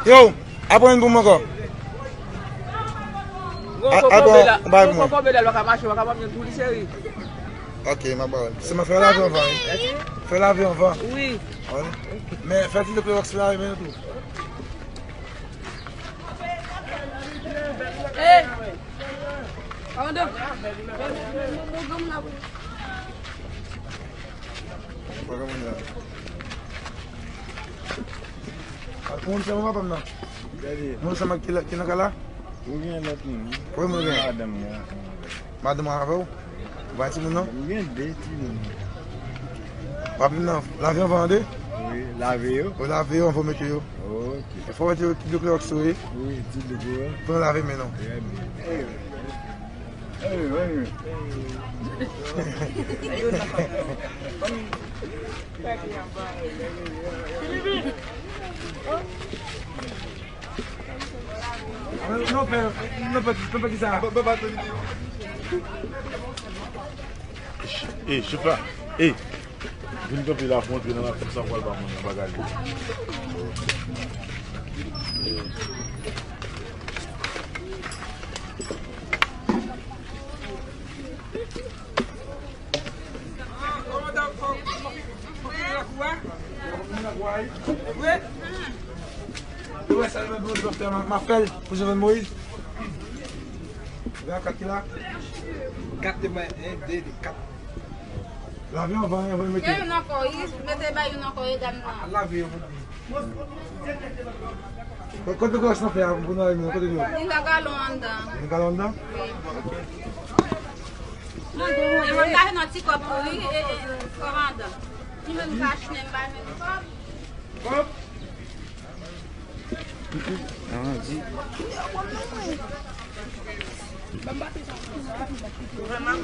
Yo, apren pou mwen ko. Ok, ma balle. C'est ma faire laver en vain. Faire laver en vain. Oui. Mais faites-il le Clorox là, mais tout. Eh. Ando. Moun sa mwa pam nan? Moun sa ki nakala? Mwen gen lot moun. Kwen moun gen? Madam ya. Madam a rave ou? Ba ti moun nan? Mwen gen deti moun. Papi nan, lave yon vande? Oui, lave yo. Ou lave yon, pou mette yo. Ok. E fò mette yo ki do Clorox sou e? Oui, ti de go. Pou lave menon. Non, père, non, petit ça. Eh, chef là, eh, viens te la montre dans la tête sans voir pas mon bagage. Ouais, ça va me faire ma pelle pour Jovenel Moïse. Regarde 4 là. 4 de 1, 2, 4. L'avion va me mettre. Eu não corri, meter baixo não corri da não. L'avion. Quanto gosta de faire pour nós, meu? Quanto deu? Ainda galonda. Em Galonda? Eu vou dar no tico por aí, corrada. E meu caixa nem vai nem. Vraiment,